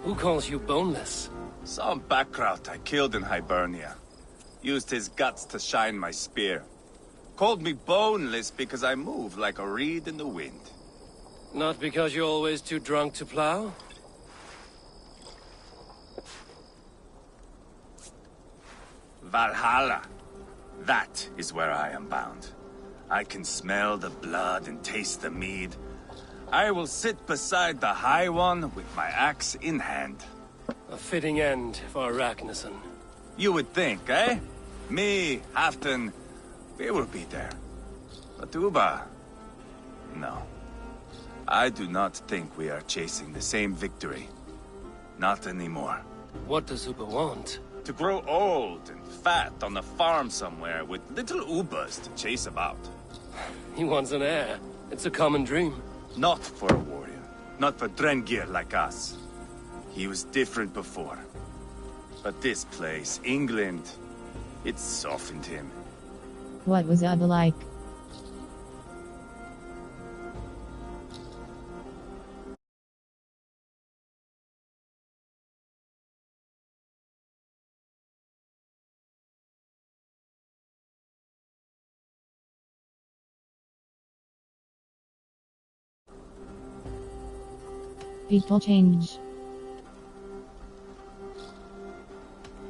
Who calls you boneless? Some backrout I killed in Hibernia. Used his guts to shine my spear. Called me boneless because I move like a reed in the wind. Not because you're always too drunk to plow? Valhalla. That is where I am bound. I can smell the blood and taste the mead. I will sit beside the High One with my axe in hand. A fitting end for Ragnarsson. You would think, eh? Me, Halfdan, we will be there. But Ubba... no. I do not think we are chasing the same victory. Not anymore. What does Ubba want? To grow old and fat on a farm somewhere with little Ubbas to chase about. He wants an heir. It's a common dream. Not for a warrior. Not for Drengir like us. He was different before. But this place, England, it softened him. What was Ubba like? People change.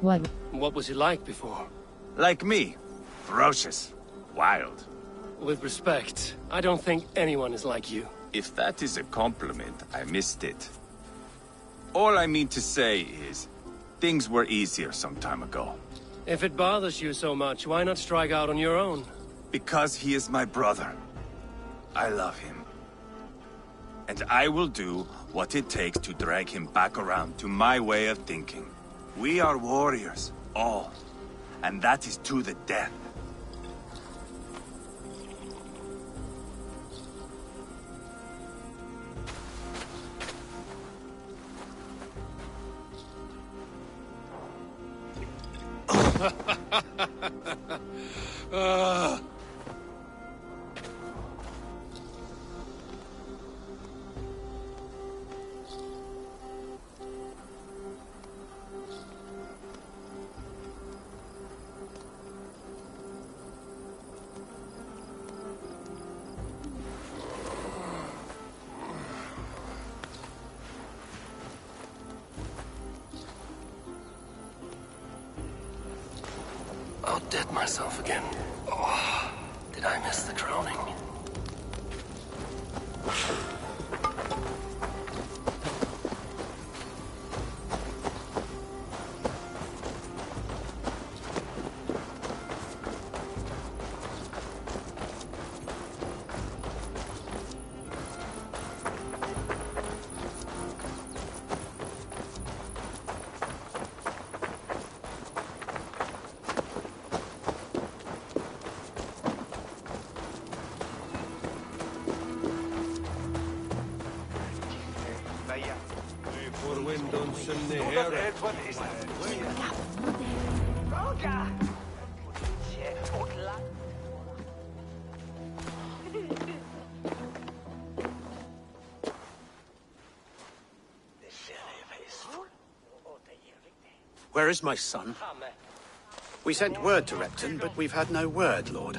What? What was he like before? Like me. Ferocious. Wild. With respect, I don't think anyone is like you. If that is a compliment, I missed it. All I mean to say is, things were easier some time ago. If it bothers you so much, why not strike out on your own? Because he is my brother. I love him. And I will do what it takes to drag him back around to my way of thinking. We are warriors, all. And that is to the death. I'll dead myself again. Oh, did I miss the crowning? Where is my son? We sent word to Repton, but we've had no word, Lord.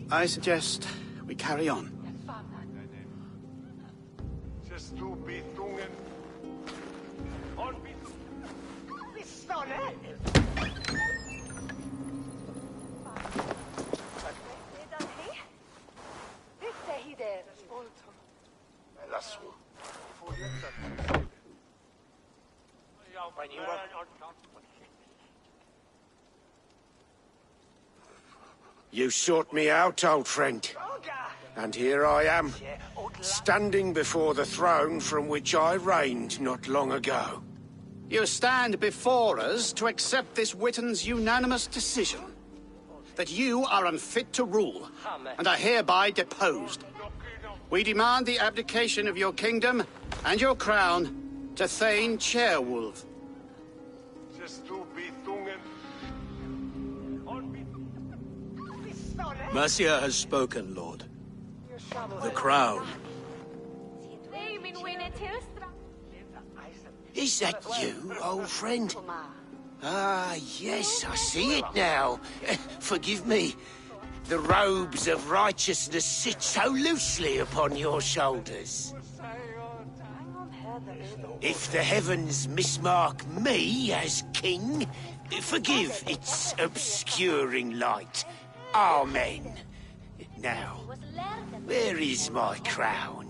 I suggest we carry on. You sought me out, old friend. And here I am, standing before the throne from which I reigned not long ago. You stand before us to accept this Witten's unanimous decision. That you are unfit to rule, and are hereby deposed. We demand the abdication of your kingdom and your crown to Thane Ceolwulf. Mercia has spoken, Lord. The crown. Is that you, old friend? Ah, yes, I see it now. Forgive me. The robes of righteousness sit so loosely upon your shoulders. If the heavens mismark me as king, forgive its obscuring light. Amen. Now, where is my crown?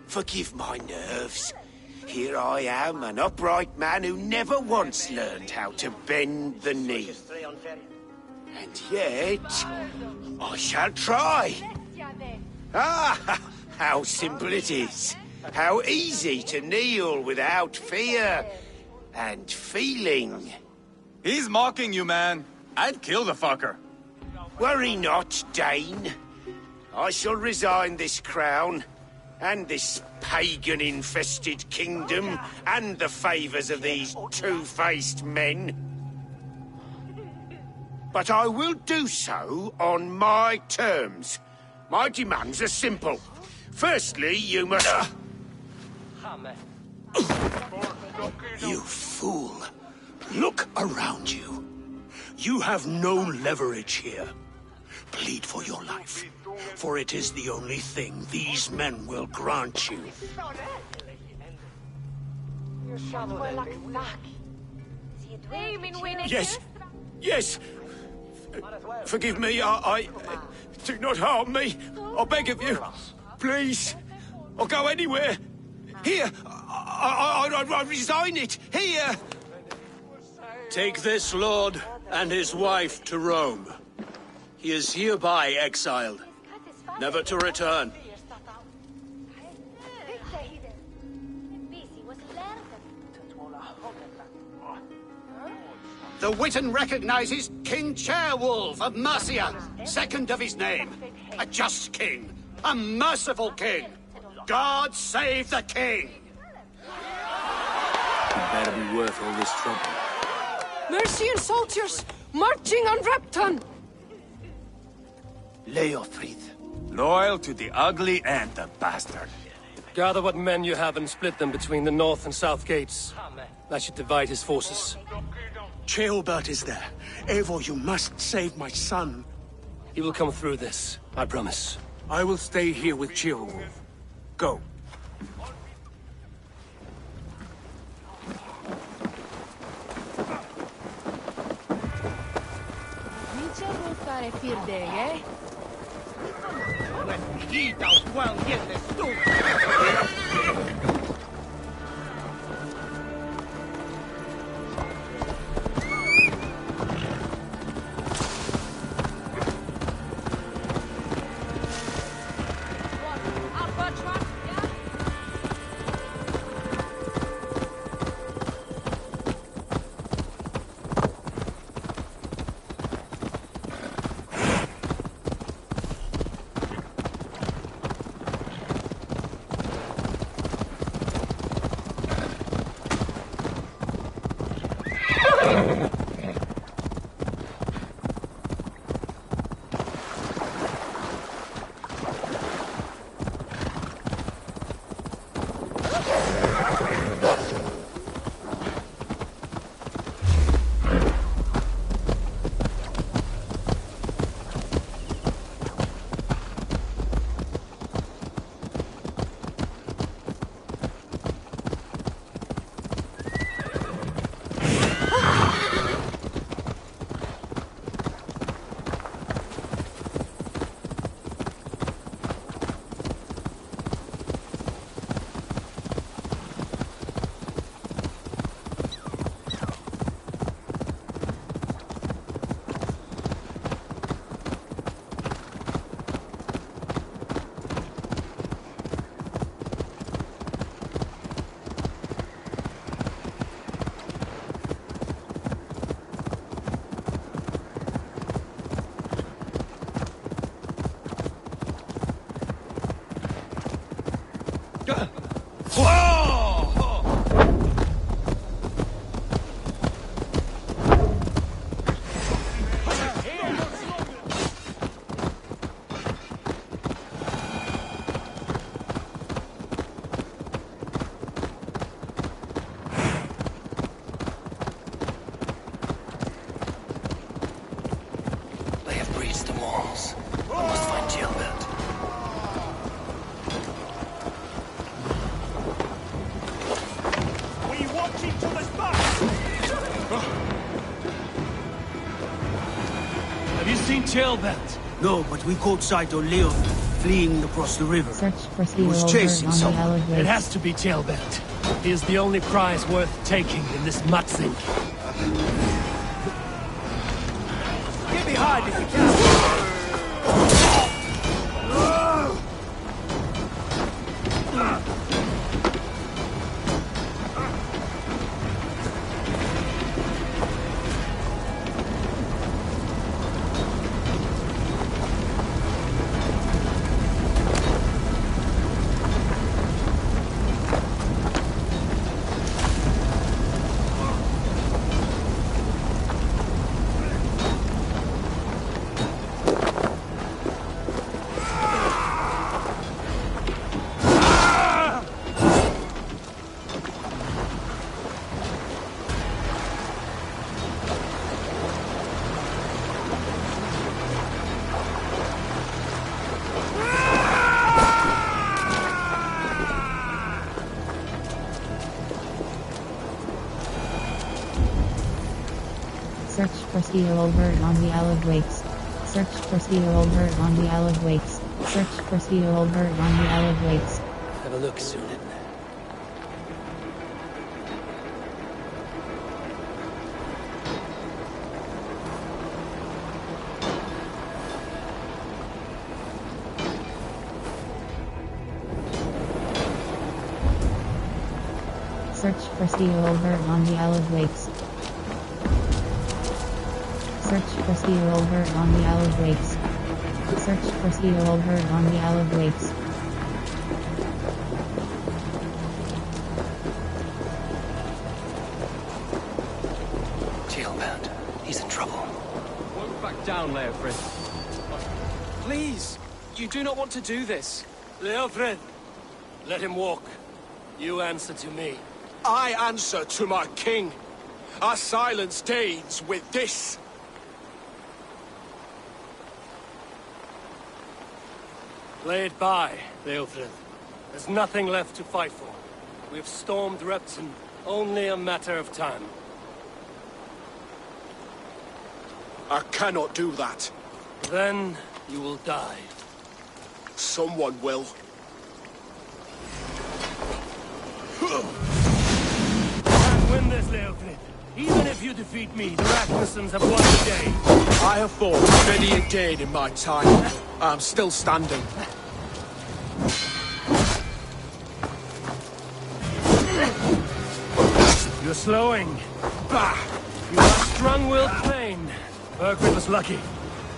Forgive my nerves. Here I am, an upright man who never once learned how to bend the knee. And yet, I shall try. Ah, how simple it is. How easy to kneel without fear and feeling. He's mocking you, man. I'd kill the fucker. Worry not, Dane. I shall resign this crown, and this pagan-infested kingdom, and the favours of these two-faced men. But I will do so on my terms. My demands are simple. Firstly, you must... You fool. Look around you. You have no leverage here. Plead for your life, for it is the only thing these men will grant you. Yes, yes. Forgive me, I... Do not harm me. I beg of you. Please. I'll go anywhere. Here. I resign it. Here. Take this lord and his wife to Rome. He is hereby exiled, never to return. The Witan recognizes King Ceolwulf of Mercia, second of his name. A just king, a merciful king. God save the king! Better be worth all this trouble. Mercian soldiers marching on Repton! Leofrith. Loyal to the ugly and the bastard. Gather what men you have and split them between the north and south gates. That should divide his forces. Ceolbert is there. Eivor, you must save my son. He will come through this, I promise. I will stay here with Ceolwulf. Go. seen Tailbelt? No, but we caught sight of Leo fleeing across the river. Search for He was Steelholder chasing on the someone. Allard It Waste. has to be Tailbelt. He is the only prize worth taking in this mutzing. Get behind if you can! Search for Steelholder on the Allard Waste. Search for Steelholder on the Allard Waste. Search for Steelholder on the Allard Waste. Have a look, soon. Search for Steelholder on the Allard Waste. Search for Steelholder on the Allard Waste. Search for Steelholder on the Allard Waste. Tailbound. He's in trouble. Won't back down, Leofrid. Please, you do not want to do this. Leofrid, let him walk. You answer to me. I answer to my king. I silence Danes with this. Lay it by, Leofrid. There's nothing left to fight for. We've stormed Repton. Only a matter of time. I cannot do that. Then you will die. Someone will. Can't win this, Leofrid. Even if you defeat me, the Ragnarsons have won the day. I have fought many a Dane in my time. I'm still standing. You're slowing. Bah! You are strong-willed plain. Berkrid was lucky.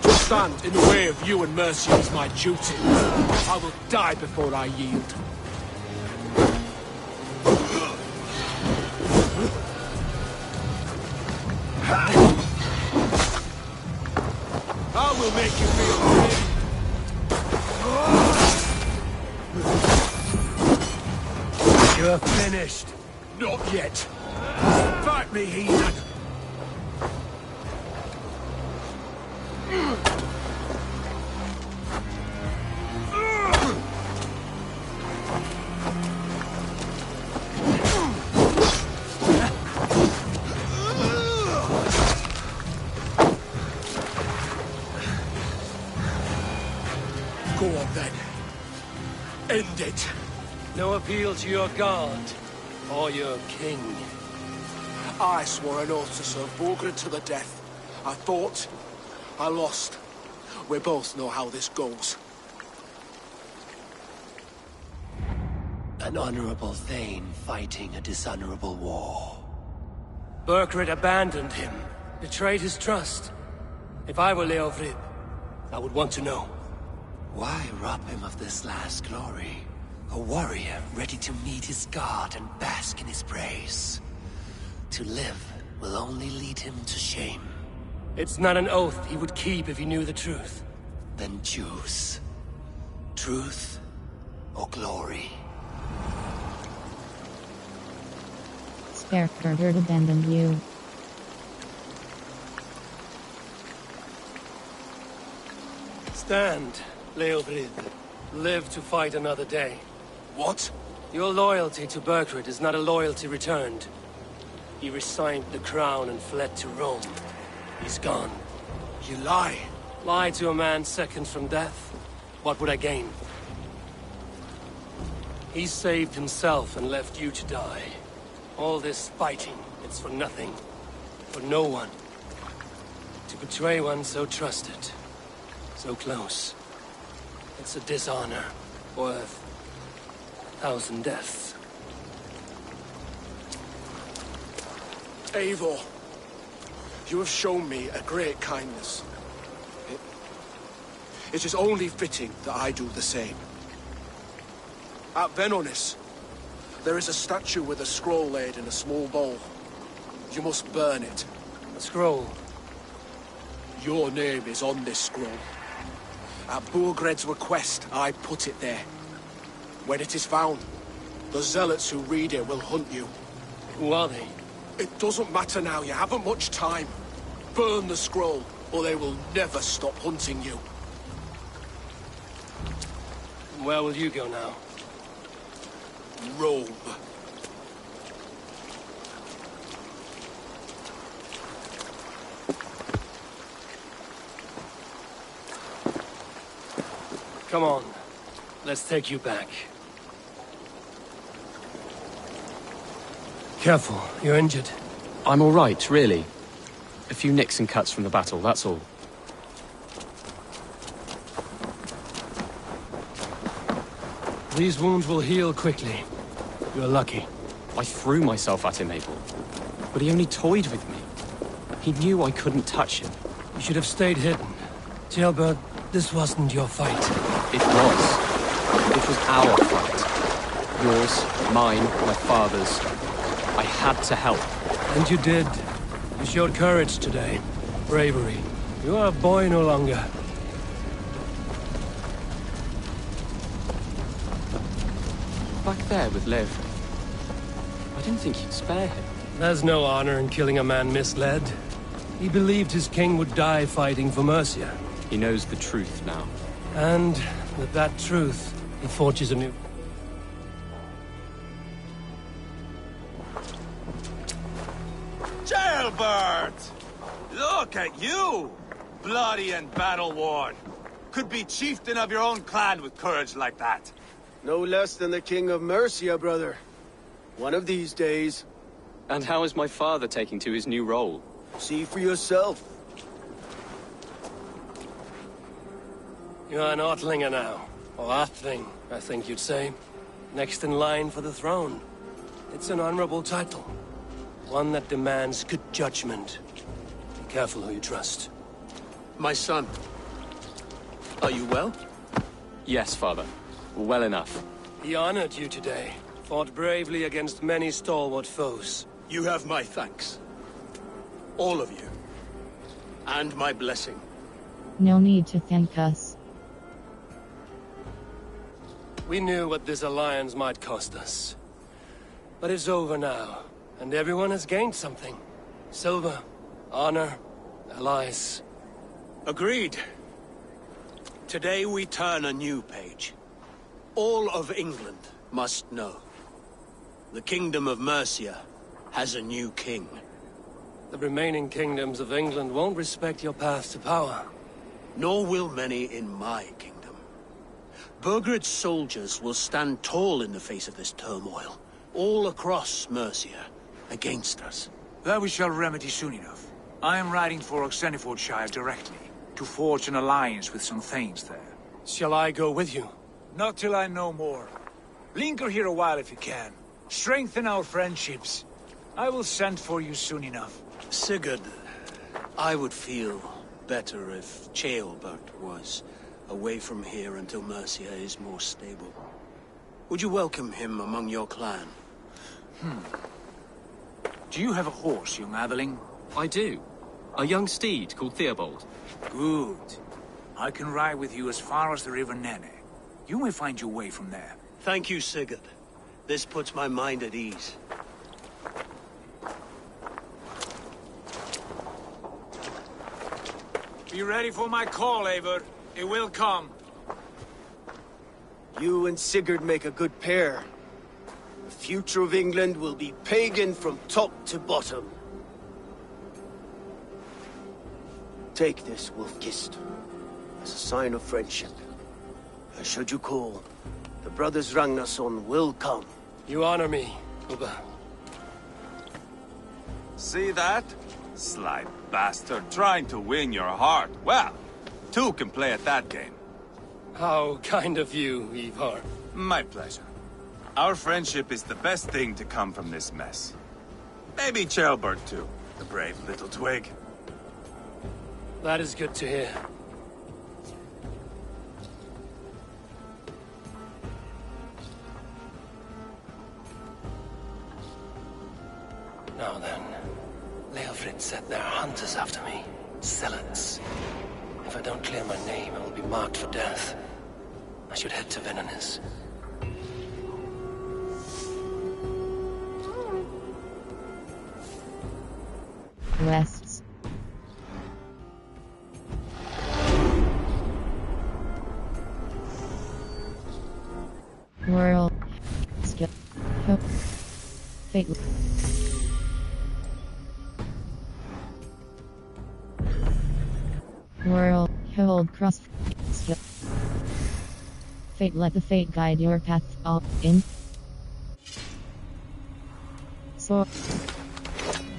To stand in the way of you and Mercia is my duty. I will die before I yield. I will make you feel You're finished. not yet. Fight me, heathen. Go on then. End it. No appeal to your god or your king. I swore an oath to serve Borgred to the death. I fought. I lost. We both know how this goes. An honorable Thane fighting a dishonorable war. Berkrid abandoned him, betrayed his trust. If I were Leofrid, I would want to know. Why rob him of this last glory? A warrior ready to meet his god and bask in his praise. To live will only lead him to shame. It's not an oath he would keep if he knew the truth. Then choose. Truth or glory. Berkrid abandoned you. Stand, Leofrid. Live to fight another day. What? Your loyalty to Berkrid is not a loyalty returned. He resigned the crown and fled to Rome. He's gone. You lie. Lie to a man seconds from death? What would I gain? He saved himself and left you to die. All this fighting, it's for nothing. For no one. To betray one so trusted. So close. It's a dishonor worth 1,000 deaths. Eivor, you have shown me a great kindness. It is only fitting that I do the same. At Venonis, there is a statue with a scroll laid in a small bowl. You must burn it. A scroll? Your name is on this scroll. At Burgred's request, I put it there. When it is found, the zealots who read it will hunt you. Who are they? It doesn't matter now, you haven't much time. Burn the scroll, or they will never stop hunting you. Where will you go now? Rome. Come on. Let's take you back. Careful, you're injured. I'm all right, really. A few nicks and cuts from the battle, that's all. These wounds will heal quickly. You're lucky. I threw myself at him, Abel. But he only toyed with me. He knew I couldn't touch him. You should have stayed hidden. Ceolbert, this wasn't your fight. It was. It was our fight. Yours, mine, my father's. I had to help. And you did. You showed courage today. Bravery. You are a boy no longer. Back there with Lev. I didn't think you'd spare him. There's no honor in killing a man misled. He believed his king would die fighting for Mercia. He knows the truth now. And with that truth, he forges a new... Ceolbert! Look at you! Bloody and battle-worn. Could be chieftain of your own clan with courage like that. No less than the King of Mercia, brother. One of these days. And how is my father taking to his new role? See for yourself. You are an Ortlinger now. Or Athling, I think you'd say. Next in line for the throne. It's an honorable title. One that demands good judgment. Be careful who you trust. My son. Are you well? Yes, father. Well enough. He honored you today. Fought bravely against many stalwart foes. You have my thanks. All of you. And my blessing. No need to thank us. We knew what this alliance might cost us. But it's over now, and everyone has gained something. Silver, honor, allies. Agreed. Today we turn a new page. All of England must know. The Kingdom of Mercia has a new king. The remaining kingdoms of England won't respect your path to power. Nor will many in my kingdom. Burgred's soldiers will stand tall in the face of this turmoil, all across Mercia, against us. That we shall remedy soon enough. I am riding for Oxenfordshire directly, to forge an alliance with some thanes there. Shall I go with you? Not till I know more. Linger here a while if you can. Strengthen our friendships. I will send for you soon enough. Sigurd, I would feel better if Ceolbert was away from here until Mercia is more stable. Would you welcome him among your clan? Do you have a horse, young Atheling? I do. A young steed called Theobald. Good. I can ride with you as far as the River Nene. You may find your way from there. Thank you, Sigurd. This puts my mind at ease. Be ready for my call, Eivor. It will come. You and Sigurd make a good pair. The future of England will be pagan from top to bottom. Take this, Wolf-Kissed, as a sign of friendship. And should you call, the brothers Ragnarsson will come. You honor me, Ubba. See that? Sly bastard trying to win your heart. Well, two can play at that game. How kind of you, Ivar. My pleasure. Our friendship is the best thing to come from this mess. Maybe Ceolbert too, the brave little twig. That is good to hear. Now then, Leofrid said there are hunters after me. Zealots. If I don't clear my name, I will be marked for death. I should head to Venanis. Wests. World. Skill. Hope. Fate. World. Hold cross. Skill. Fate. Let the fate guide your path. All in. Sword.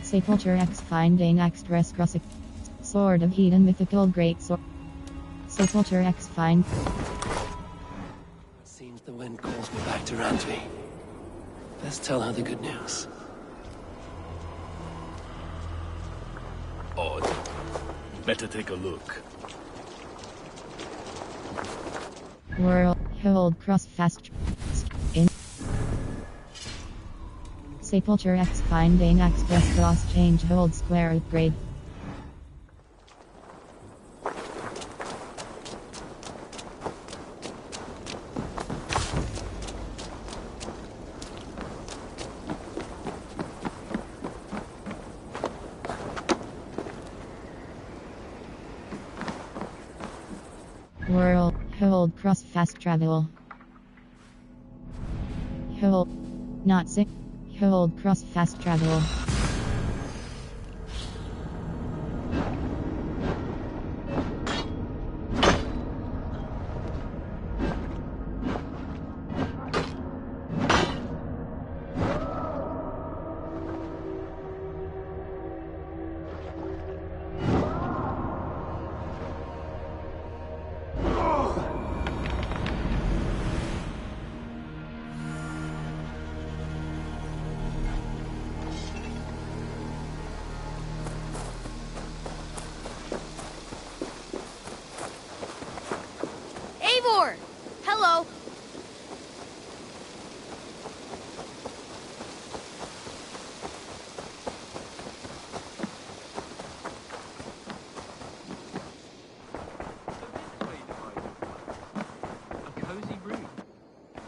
Sepulture X Finding Express Crossing. Sword of Hedon Mythical Great Sword. Sepulture X Find. Seems the wind calls me back to Randvi. Let's tell her the good news. Odd. Better take a look. World. Hold cross fast. In. Sepulture X Finding Express Cross Change Hold Square Upgrade. World. Hold cross fast travel. Hold. Not sick. Hold cross fast travel. Eivor! Hello.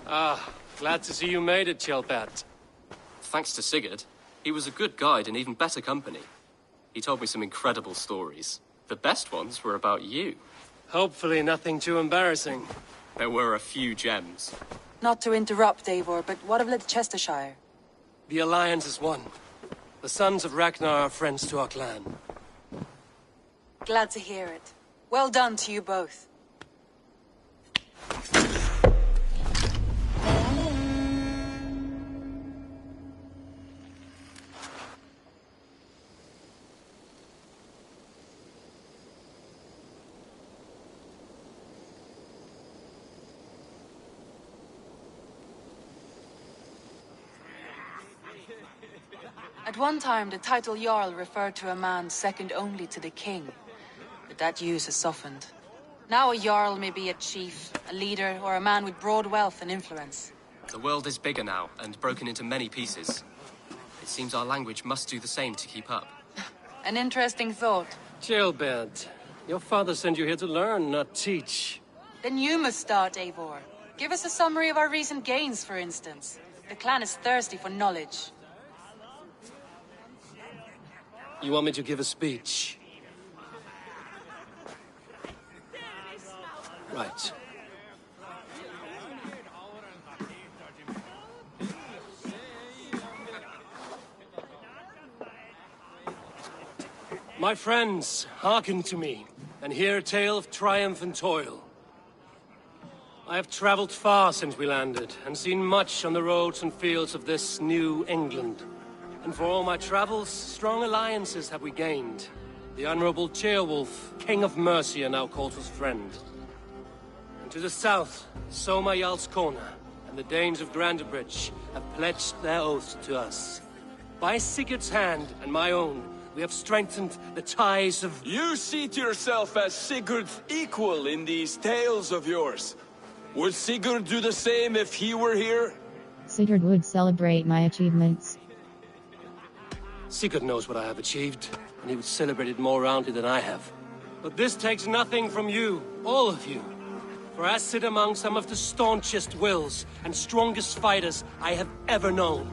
Ah, glad to see you made it, Ceolbert. Thanks to Sigurd. He was a good guide and even better company. He told me some incredible stories. The best ones were about you. Hopefully nothing too embarrassing. There were a few gems. Not to interrupt, Eivor, but what of Leicestershire? The Alliance is one. The sons of Ragnar are friends to our clan. Glad to hear it. Well done to you both. At one time, the title Jarl referred to a man second only to the king. But that use has softened. Now a Jarl may be a chief, a leader, or a man with broad wealth and influence. The world is bigger now, and broken into many pieces. It seems our language must do the same to keep up. An interesting thought. Ceolbert, your father sent you here to learn, not teach. Then you must start, Eivor. Give us a summary of our recent gains, for instance. The clan is thirsty for knowledge. You want me to give a speech? Right. My friends, hearken to me, and hear a tale of triumph and toil. I have traveled far since we landed, and seen much on the roads and fields of this new England. And for all my travels, strong alliances have we gained. The Honorable Ceolwulf, King of Mercia, now calls us friend. And to the south, Soma Jarl's Corner, and the Danes of Grandebridge have pledged their oaths to us. By Sigurd's hand, and my own, we have strengthened the ties of... You seat yourself as Sigurd's equal in these tales of yours. Would Sigurd do the same if he were here? Sigurd would celebrate my achievements. Sigurd knows what I have achieved, and he would celebrate it more roundly than I have. But this takes nothing from you, all of you. For I sit among some of the staunchest wills and strongest fighters I have ever known.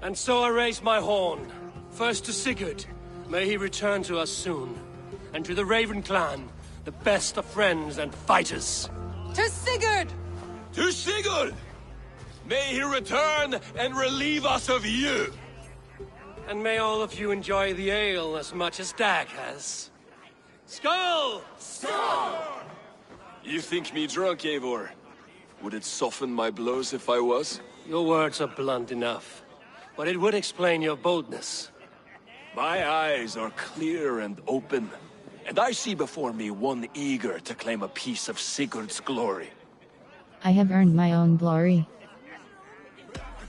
And so I raise my horn, first to Sigurd, may he return to us soon, and to the Raven clan, the best of friends and fighters. To Sigurd! To Sigurd! May he return and relieve us of you! And may all of you enjoy the ale as much as Dag has. Skull! Skull! You think me drunk, Eivor? Would it soften my blows if I was? Your words are blunt enough, but it would explain your boldness. My eyes are clear and open, and I see before me one eager to claim a piece of Sigurd's glory. I have earned my own glory.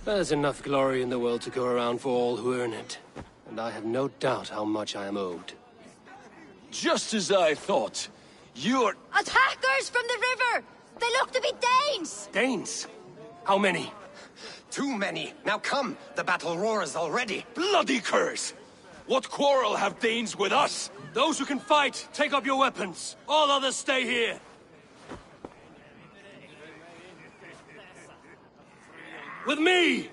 There's enough glory in the world to go around for all who earn it, and I have no doubt how much I am owed. Just as I thought. You're... Attackers from the river! They look to be Danes! Danes? How many? Too many. Now come, the battle roars already. Bloody curse! What quarrel have Danes with us? Those who can fight, take up your weapons. All others stay here. With me!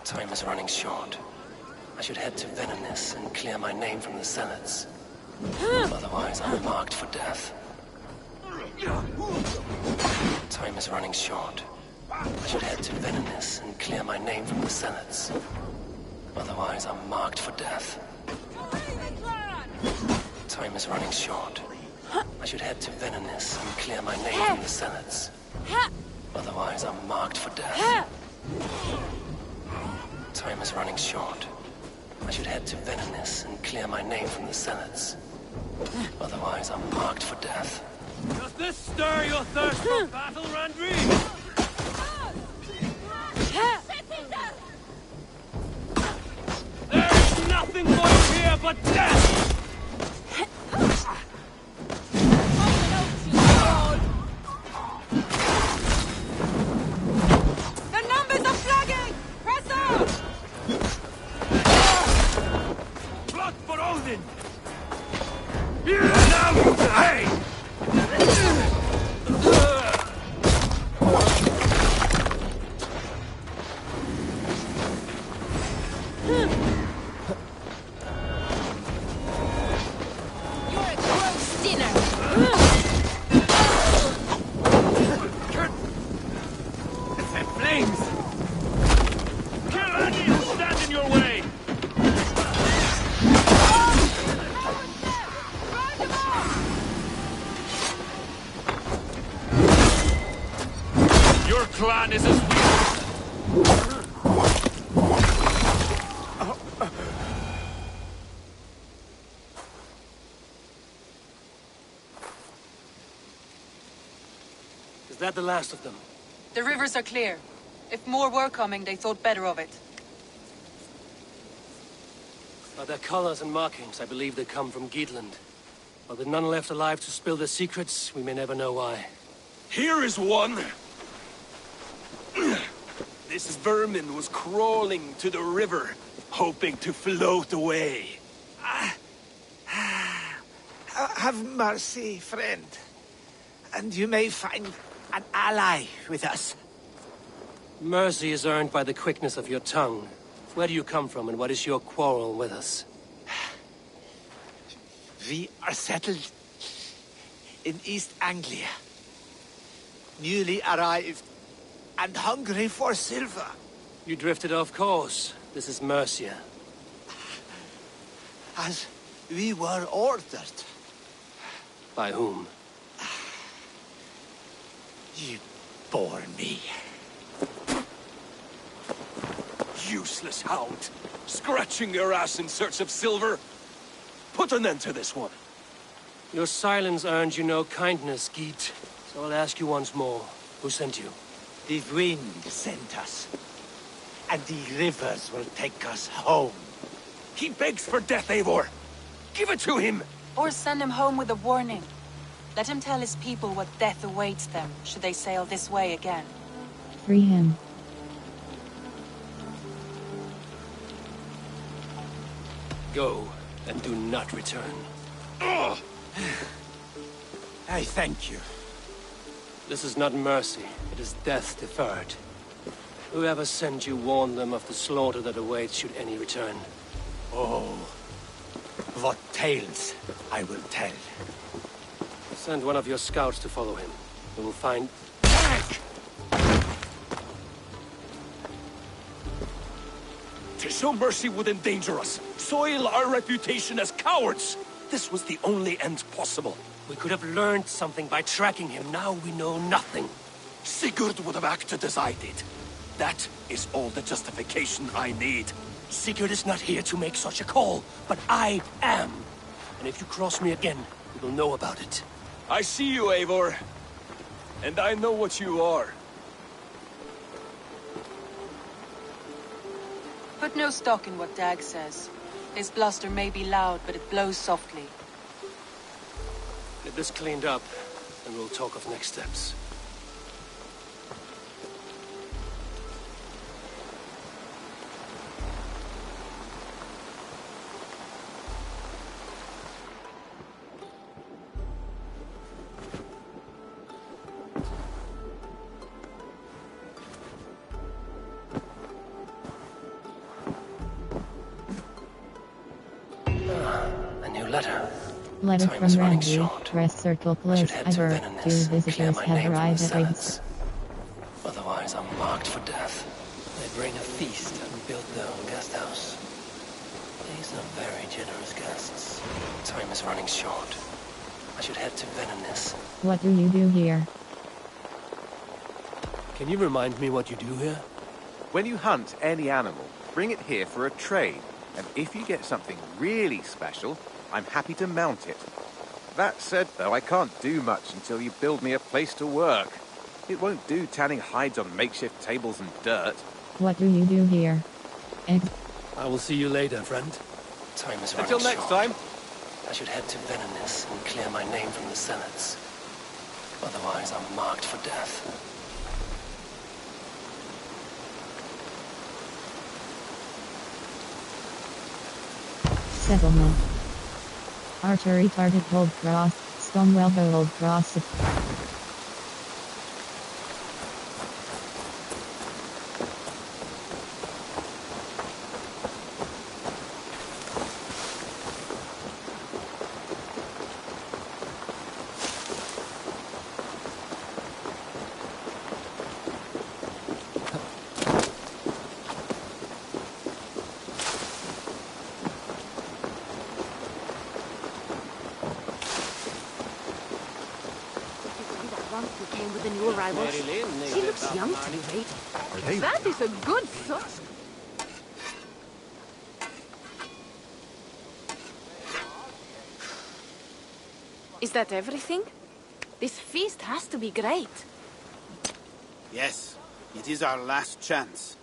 Time is running short. I should head to Venoness and clear my name from the Zealots. Otherwise, I'm marked for death. Time is running short. I should head to Venoness and clear my name from the Zealots. Otherwise, I'm marked for death. Time is running short. I should head to Venoness and clear my name from the Zealots. Otherwise, I'm marked for death. Time is running short. I should head to Venoness and clear my name from the Zealots. Otherwise, I'm marked for death. Does this stir your thirst for battle, Randri? There's nothing for you here but death! The numbers are flagging! Press on! Blood for Odin! Now you pay! Clan is as Is that the last of them? The rivers are clear. If more were coming, they thought better of it. By their colors and markings, I believe they come from Geatland. But with none left alive to spill their secrets, we may never know why. Here is one! This vermin was crawling to the river, hoping to float away. Have mercy, friend. And you may find an ally with us. Mercy is earned by the quickness of your tongue. Where do you come from, and what is your quarrel with us? We are settled in East Anglia. Newly arrived and hungry for silver. You drifted off course. This is Mercia. As we were ordered. By whom? You bore me. Useless hound! Scratching your ass in search of silver! Put an end to this one! Your silence earned you no kindness, Geet. So I'll ask you once more. Who sent you? The wind sent us. And the rivers will take us home. He begs for death, Eivor! Give it to him! Or send him home with a warning. Let him tell his people what death awaits them, should they sail this way again. Free him. Go, and do not return. Ugh. I thank you. This is not mercy, it is death deferred. Whoever sent you warned them of the slaughter that awaits should any return. Oh, what tales I will tell. Send one of your scouts to follow him. We will find... To show mercy would endanger us, soil our reputation as cowards. This was the only end possible. We could have learned something by tracking him. Now we know nothing. Sigurd would have acted as I did. That is all the justification I need. Sigurd is not here to make such a call, but I am. And if you cross me again, you will know about it. I see you, Eivor. And I know what you are. Put no stock in what Dag says. His bluster may be loud, but it blows softly. Get this cleaned up, and we'll talk of next steps. Letter from Randy. Press circle close. Ever. 2 visitors have arrived at Riggs. Otherwise, I'm marked for death. They bring a feast and build their own guest house. These are very generous guests. Time is running short. I should head to Venenis. What do you do here? Can you remind me what you do here? When you hunt any animal, bring it here for a trade. And if you get something really special, I'm happy to mount it. That said, though, I can't do much until you build me a place to work. It won't do tanning hides on makeshift tables and dirt. What do you do here? I will see you later, friend. Time is running short. Until next time. I should head to Venenis and clear my name from the Senates. Otherwise, I'm marked for death. Settlement. Archery target hold cross, Stonewell bow hold cross. She looks young to be waiting. That is a good son. Is that everything? This feast has to be great. Yes, it is our last chance.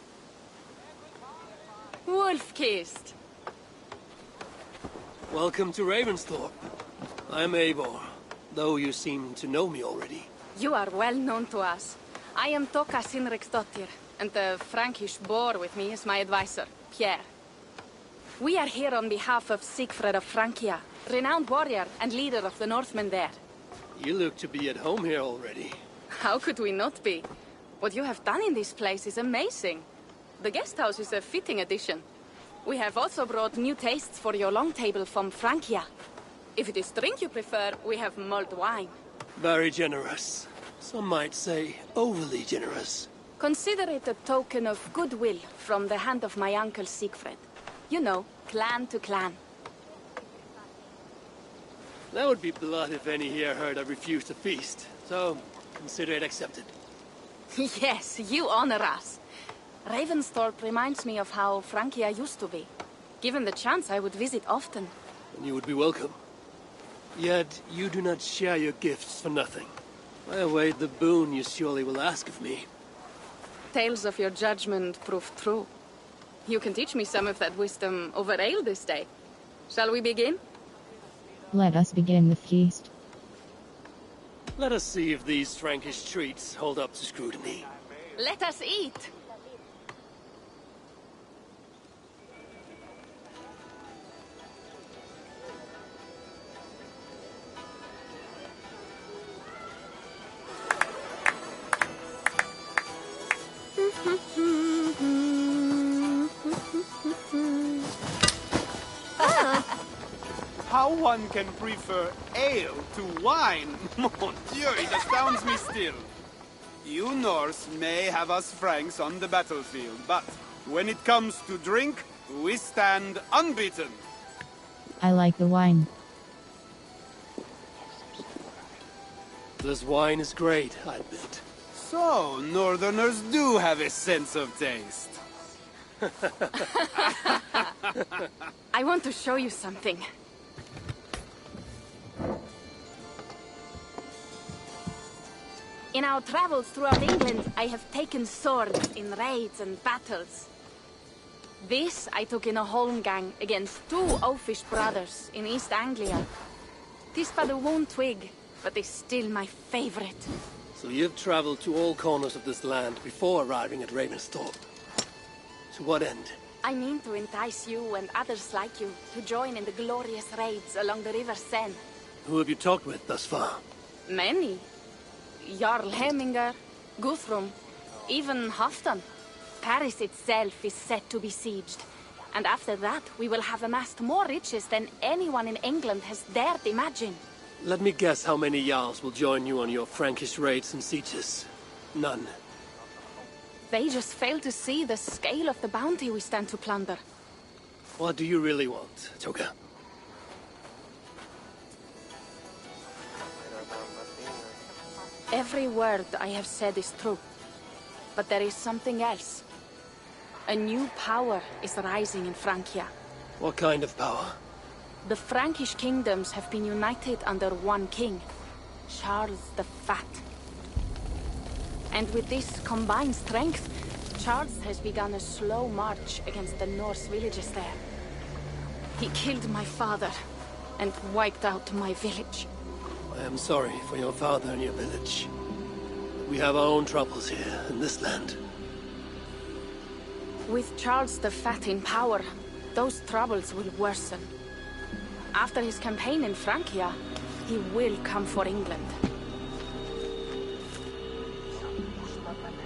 Wolf-kissed. Welcome to Ravensthorpe. I'm Eivor, though you seem to know me already. You are well known to us. I am Toka Sinriksdottir, and the Frankish boar with me is my advisor, Pierre. We are here on behalf of Sigfred of Francia, renowned warrior and leader of the Northmen there. You look to be at home here already. How could we not be? What you have done in this place is amazing. The guest house is a fitting addition. We have also brought new tastes for your long table from Francia. If it is drink you prefer, we have mulled wine. Very generous. Some might say overly generous. Consider it a token of goodwill from the hand of my uncle Siegfried. You know, clan to clan. That would be blood if any here heard I refused to feast. So, consider it accepted. Yes, you honor us. Ravensthorpe reminds me of how Francia used to be. Given the chance, I would visit often. And you would be welcome. Yet, you do not share your gifts for nothing. I await the boon you surely will ask of me. Tales of your judgment prove true. You can teach me some of that wisdom over ale this day. Shall we begin? Let us begin the feast. Let us see if these Frankish treats hold up to scrutiny. Let us eat! How one can prefer ale to wine? Mon Dieu, it astounds me still. You Norse may have us Franks on the battlefield, but when it comes to drink, we stand unbeaten. I like the wine. This wine is great, I admit. So, Northerners do have a sense of taste. I want to show you something. In our travels throughout England, I have taken swords in raids and battles. This I took in a holmgang against 2 oafish brothers in East Anglia. 'Tis but a worn twig, but is still my favorite. So you've traveled to all corners of this land before arriving at Ravensthorpe. To what end? I mean to entice you and others like you to join in the glorious raids along the River Seine. Who have you talked with thus far? Many. Jarl Hemminger, Guthrum, even Halfdan. Paris itself is set to be sieged. And after that, we will have amassed more riches than anyone in England has dared imagine. Let me guess how many Jarls will join you on your Frankish raids and sieges. None. They just fail to see the scale of the bounty we stand to plunder. What do you really want, Toga? Every word I have said is true. But there is something else. A new power is rising in Francia. What kind of power? The Frankish kingdoms have been united under one king, Charles the Fat. And with this combined strength, Charles has begun a slow march against the Norse villages there. He killed my father and wiped out my village. I am sorry for your father and your village. We have our own troubles here in this land. With Charles the Fat in power, those troubles will worsen. After his campaign in Francia, he will come for England.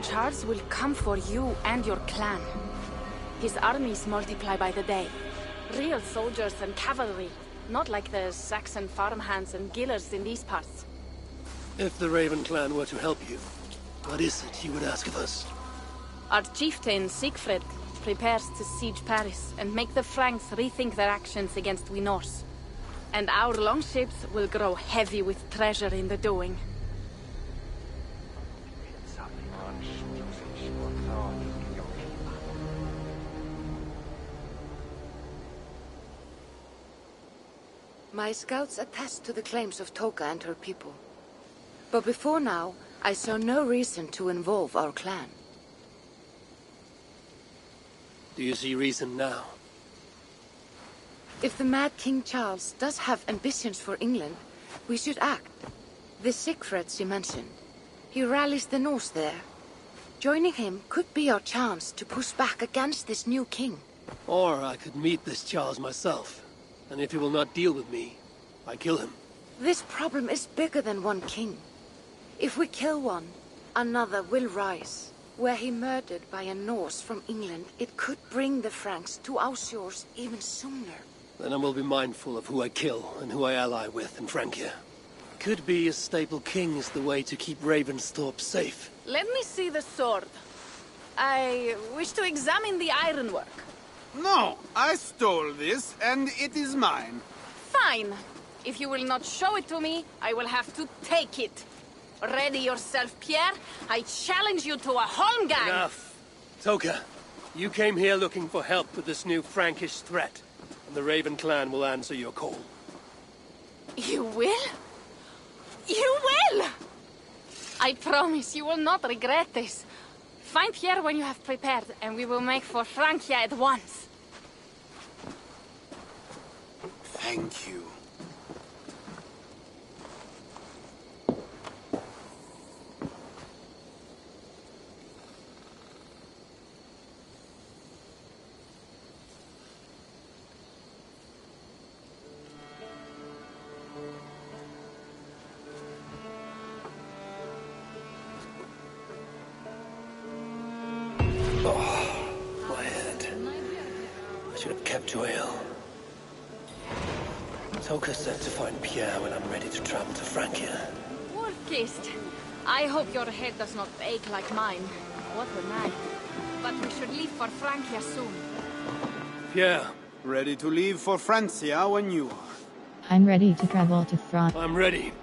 Charles will come for you and your clan. His armies multiply by the day. Real soldiers and cavalry, not like the Saxon farmhands and gillers in these parts. If the Raven clan were to help you, what is it you would ask of us? Our chieftain, Siegfried, prepares to siege Paris and make the Franks rethink their actions against we Norse. And our longships will grow heavy with treasure in the doing. My scouts attest to the claims of Toka and her people. But before now, I saw no reason to involve our clan. Do you see reason now? If the mad King Charles does have ambitions for England, we should act. The Siegfrieds you mentioned, he rallies the Norse there. Joining him could be our chance to push back against this new king. Or I could meet this Charles myself, and if he will not deal with me, I kill him. This problem is bigger than one king. If we kill one, another will rise. Were he murdered by a Norse from England, it could bring the Franks to our shores even sooner. Then I will be mindful of who I kill and who I ally with in Francia. Could be a stable king is the way to keep Ravensthorpe safe. Let me see the sword. I wish to examine the ironwork. No, I stole this, and it is mine. Fine. If you will not show it to me, I will have to take it. Ready yourself, Pierre. I challenge you to a holmgang. Enough. Toka, you came here looking for help with this new Frankish threat, and the Raven clan will answer your call. You will? You will! I promise you will not regret this. Find Pierre when you have prepared, and we will make for Francia at once. Thank you. My head. I should have kept to ale. Toka said to find Pierre when I'm ready to travel to Francia. Workist. I hope your head does not ache like mine. What a night. But we should leave for Francia soon. Pierre. Ready to leave for Francia when you are. I'm ready to travel to France. I'm ready.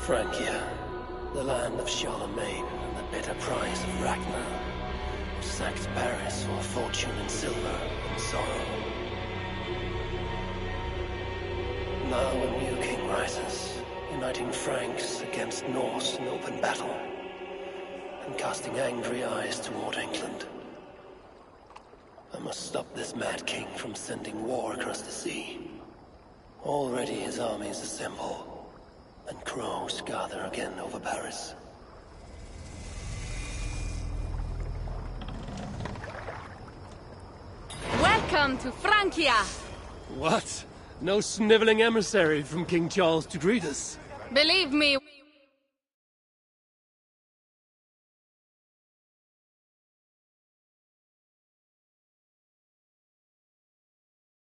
Francia, the land of Charlemagne and the bitter prize of Ragnar, who sacked Paris for a fortune in silver and sorrow. Now a new king rises, uniting Franks against Norse in open battle, and casting angry eyes toward England. I must stop this mad king from sending war across the sea. Already his armies assemble, and crows gather again over Paris. Welcome to Francia! What? No sniveling emissary from King Charles to greet us? Believe me,